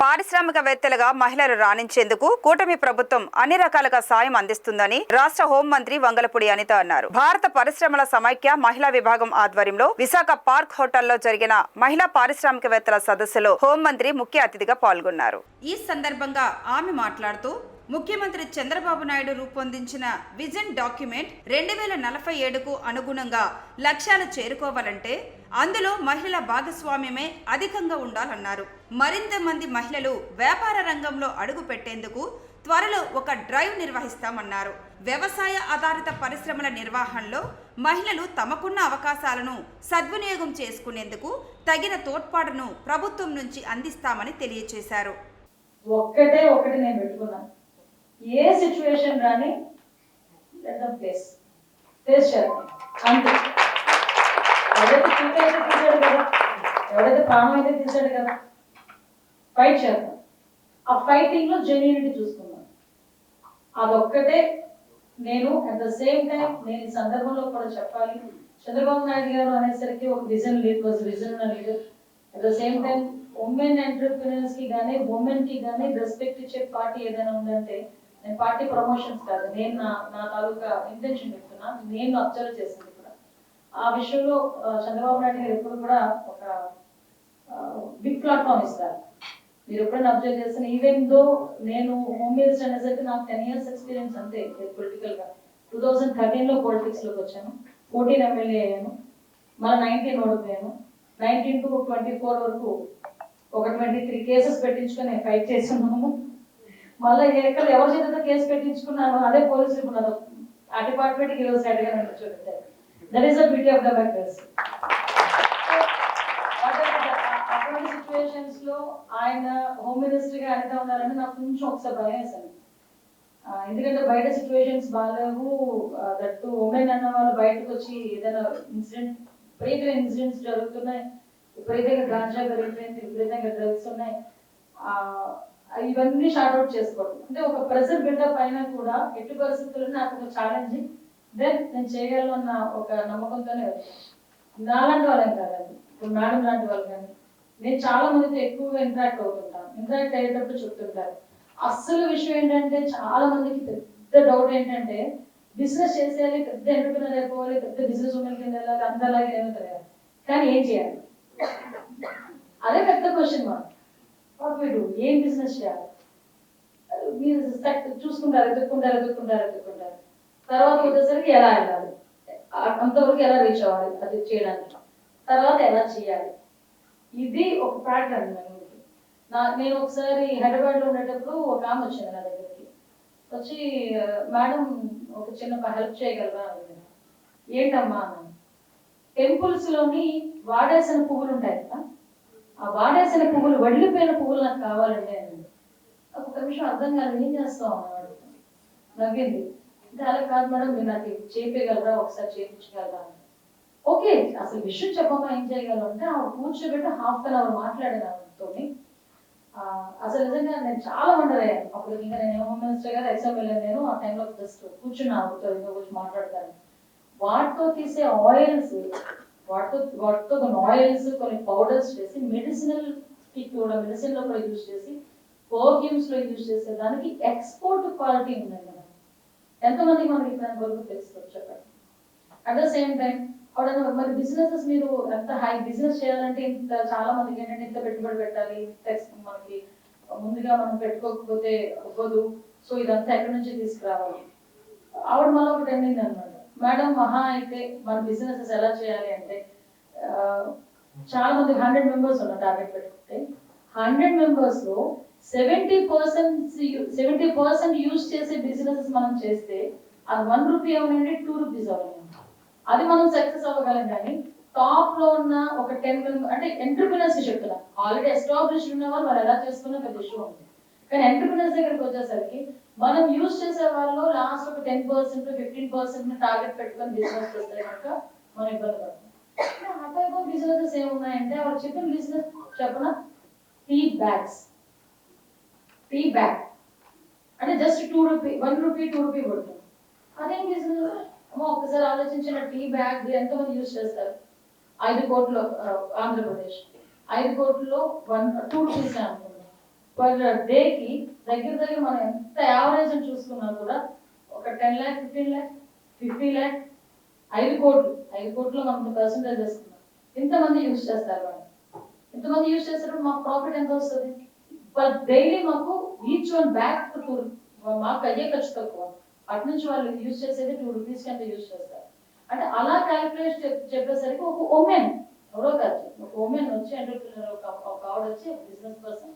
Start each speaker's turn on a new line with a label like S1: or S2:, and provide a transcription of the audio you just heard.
S1: పారిశ్రామికవేత్తలుగా మహిళలు రాణించేందుకు కూటమి ప్రభుత్వం అన్ని రకాలుగా సాయం అందిస్తుందని రాష్ట్ర హోంమంత్రి వంగలపూడి అనిత అన్నారు. భారత పరిశ్రమల సమైక్య మహిళా విభాగం ఆధ్వర్యంలో విశాఖ పార్క్ హోటల్లో జరిగిన మహిళా పారిశ్రామికవేత్తల సదస్సులో హోంమంత్రి ముఖ్య అతిథిగా పాల్గొన్నారు. ఈ సందర్భంగా ఆమె మాట్లాడుతూ ముఖ్యమంత్రి చంద్రబాబు నాయుడు రూపొందించిన విజన్ డాక్యుమెంట్ 2047కు అనుగుణంగా లక్ష్యాలు చేరుకోవాలంటే అందులో మహిళల భాగస్వామ్యమే అధికంగా ఉండాలన్నారు. మరింత మంది మహిళలు వ్యాపార రంగంలో అడుగు పెట్టేందుకు త్వరలో ఒక డ్రైవ్ నిర్వహిస్తామన్నారు. వ్యవసాయ ఆధారిత పరిశ్రమల నిర్వహణలో మహిళలు తమకున్న అవకాశాలను సద్వినియోగం చేసుకునేందుకు తగిన తోడ్పాటును ప్రభుత్వం నుంచి అందిస్తామని తెలియజేశారు.
S2: ఒకటి నేను పెట్టుకున్నాను, ఏ సిచ్యువేషన్ కానీ ఫేస్ చేయాలి అంతే. ఎవరైతే చూసైతే తీసాడు కదా, ఎవరైతే ప్రాణం అయితే తీసాడు కదా, ఫైట్ చేద్దాం. ఆ ఫైటింగ్ లో జెన్యూనిటీ చూసుకున్నాను. అదొక్కటే నేను అట్ ద సేమ్ టైం నేను ఈ సందర్భంలో కూడా చెప్పాలి. చంద్రబాబు నాయుడు గారు అనేసరికి ఒక vision leader. At the same time women entrepreneurs కి కానీ ఉమెన్ కి కానీ రెస్పెక్ట్ ఇచ్చే పార్టీ ఏదైనా ఉందంటే నేను పార్టీ ప్రమోషన్స్ కాదు, నేను నా తాలూకా ఇంటెన్షన్ చెప్తున్నా. నేను అబ్జర్వ్ చేసింది కూడా ఆ విషయంలో చంద్రబాబు నాయుడు గారు ఎప్పుడు కూడా ఒక బిగ్ ప్లాట్ఫామ్ ఇస్తారు. మీరు ఎప్పుడైనా అబ్జర్వ్ చేస్తాను, ఈవెన్ దో నేను హోమ్ మినిస్టర్ అనేసరికి నాకు 10 years ఎక్స్పీరియన్స్ అంతే పొలిటికల్ గా. 2013లో పాలిటిక్స్ లోకి వచ్చాను, 14 ఎమ్మెల్యే అయ్యాను, మళ్ళీ 19 ఓడిపోయాను. 19 to 24 వరకు ఒక 23 కేసెస్ పెట్టించుకొని ఫైట్ చేస్తున్నాము. మళ్ళీ ఎక్కడ ఎవరి చేత కేసు పెట్టించుకున్నాను అదే పోలీసులు ఉన్నారు, ఆ డిపార్ట్మెంట్కి ఈరోజు హెడ్గా నన్ను చూపెట్టారు. That is the beauty of the democracy. అటువంటి సిచ్యువేషన్స్ లో ఆయన హోమ్ మినిస్టర్ గా అనిత ఉన్నారంటే నాకు కొంచెం ఒకసారి భయం వేసాను. ఎందుకంటే బయట సిచ్యువేషన్స్ బాగాలేవు, దట్టు ఉమెన్ అన్న వాళ్ళు బయటకు వచ్చి ఏదైనా విపరీతమైన ఇన్సిడెంట్స్ జరుగుతున్నాయి, విపరీతంగా గాంజా పెరిగిపోయింది, విపరీతంగా డ్రగ్స్ ఉన్నాయి. ఇవన్నీ షార్ట్అవుట్ చేసుకోవడం అంటే ఒక ప్రెజర్ బిల్డప్ అయినా కూడా ఎట్టి పరిస్థితుల్లో నాకు ఒక ఛాలెంజింగ్ దెన్ నేను చేయగలను అన్న ఒక నమ్మకంతోనే వచ్చాను. నాలాంటి వాళ్ళని కాదండి, ఇప్పుడు మేడం లాంటి వాళ్ళు కానీ నేను చాలా మందితో ఎక్కువగా ఇంటరాక్ట్ అవుతుంటాను. ఇంటరాక్ట్ అయ్యేటప్పుడు చెప్తుంటారు. అస్సలు విషయం ఏంటంటే చాలా మందికి పెద్ద డౌట్ ఏంటంటే బిజినెస్ చేసేయాలి, పెద్ద ఎంటర్‌ప్రెన్యూర్ అయిపోవాలి, పెద్ద బిజినెస్ ఉమెన్ కింద వెళ్ళాలి, అందరిలాగే ఏమవుతుంది కానీ ఏం చేయాలి, అదే పెద్ద question mark. What we do, ఏం బిజినెస్ చేయాలి? మీరు చూసుకుంటారు, ఎదుర్కొంటారు. తర్వాత వచ్చేసరికి ఎలా వెళ్ళాలి, అంతవరకు ఎలా రీచ్ అవ్వాలి అది చేయడానికి, తర్వాత ఎలా చేయాలి, ఇది ఒక ప్యాటర్న్. నేను ఒకసారి హైదరాబాద్ లో ఉండేటప్పుడు ఒక ఆమె వచ్చింది నా దగ్గరికి వచ్చి, మేడం ఒక చిన్న హెల్ప్ చేయగలరా అని. ఏంటమ్మా అన్నాను. టెంపుల్స్ లోని వాడేసిన పువ్వులు ఉంటాయి కదా, ఆ వాడేసిన పువ్వులు వడిలిపోయిన పువ్వులు నాకు కావాలండి అని. ఒక నిమిషం అర్థం కాదు, ఏం చేస్తాం అన్నాడు. నవ్వింది. అంటే అలా కాదు మేడం, మీరు నాకు చేయించగలరా, ఒకసారి చేయించగలరా అని. ఓకే, అసలు విషయం చెప్పమ్మా ఏం చేయగలరు అంటే ఆ కూర్చోబెట్టి 1/2 an hour మాట్లాడాను ఆమెతో. అసలు నిజంగా నేను చాలా వండర్ అయ్యాను. అప్పుడు ఇంకా నేను హోమ్ మినిస్టర్ గారు ఎక్స్ఎమ్మెల్యే, నేను ఆ టైంలో జస్ట్ కూర్చున్నా ఆమెతో గురించి మాట్లాడతాను. వాటితో తీసే ఆయిల్స్, వాటితో కొన్ని ఆయిల్స్, కొన్ని పౌడర్స్ చేసి మెడిసినల్ కూడా మెడిసిన్ లో కూడా యూజ్ చేసి పర్ఫ్యూమ్స్ లో యూజ్ చేసే దానికి ఎక్స్పోర్ట్ క్వాలిటీ ఉందండి. మనం ఎంతమందికి మనకి దాని వరకు తెలుసుకోవచ్చు చెప్పండి. అట్ ద సేమ్ టైం మరి బిజినెసెస్ మీరు ఎంత హై బిజినెస్ చేయాలంటే ఇంత చాలా మందికి ఏంటంటే ఇంత పెట్టుబడి పెట్టాలి, మనకి ముందుగా మనం పెట్టుకోకపోతే అవ్వదు, సో ఇదంతా ఎక్కడి నుంచి తీసుకురావాలి. ఆవిడ మళ్ళీ ఒకటి ఎండింది అనమాట, మేడం మహా అయితే మన బిజినెసెస్ ఎలా చేయాలి అంటే చాలా మంది 100 members ఉన్న టార్గెట్ పెట్టుకుంటే 100 members లో 70% యూజ్ చేసే బిజినెసెస్ మనం చేస్తే అది 1 rupee అవనండి, 2 rupees అవనండి, అది మనం సక్సెస్ అవ్వగలం. కానీ టాప్ లో ఉన్న ఒక 10 members అంటే ఎంటర్‌ప్రెన్యూర్స్ చెప్తున్నా, ఆల్రెడీ ఎస్టాబ్లిష్డ్ ఉన్న వాళ్ళు ఎలా చేసుకున్నా పెద్ద ఇష్యూ ఉంది. కానీ ఎంటర్‌ప్రెన్యూర్స్ దగ్గరికి వచ్చేసరికి మనం యూజ్ చేసే వాళ్ళలో లాస్ట్ ఒక 10% 15% టార్గెట్ పెట్టుకొని బిజినెస్ చేస్తే కనుక మనం ఇబ్బంది పడతాం. ఆ టైప్ ఆఫ్ బిజినెసెస్ ఏమున్నాయంటే వాళ్ళు చెప్పిన బిజినెస్ చెప్పన టీ బ్యాగ్ అంటే జస్ట్ 2 rupee 1 rupee 2 rupee పడుతుంది. అదేం బిజినెస్ అమ్మో, ఒకసారి ఆలోచించిన టీ బ్యాగ్ ఎంతమంది యూజ్ చేస్తారు? 5 కోట్లు ఆంధ్రప్రదేశ్, 5 కోట్లలో 2 rupees అనుకుందాం. పర్ డేకి దగ్గర దగ్గర మనం ఎంత యావరేజ్ అని చూసుకున్నా కూడా ఒక 10 lakh 15 lakh 50 lakh 5 కోట్లు మనం పర్సంటేజ్ వేసుకున్నాం. ఇంతమంది యూజ్ చేస్తారు వాళ్ళు. ఇంతమంది యూజ్ చేసేటప్పుడు మాకు ప్రాఫిట్ ఎంత వస్తుంది? బట్ డైలీ మాకు ఈచ్ వన్ బ్యాక్ మాకు అయ్యే ఖర్చు తక్కువ. అటు నుంచి వాళ్ళు యూజ్ చేసేది 2 rupees అంత యూజ్ చేస్తారు. అంటే అలా క్యాలిక్యులేట్ చెప్పేసరికి ఒక ఉమెన్ ఎవరో కాదు, ఒక ఉమెన్ వచ్చి ఎంటర్ప్రినర్, ఒక ఆవిడ వచ్చి బిజినెస్ పర్సన్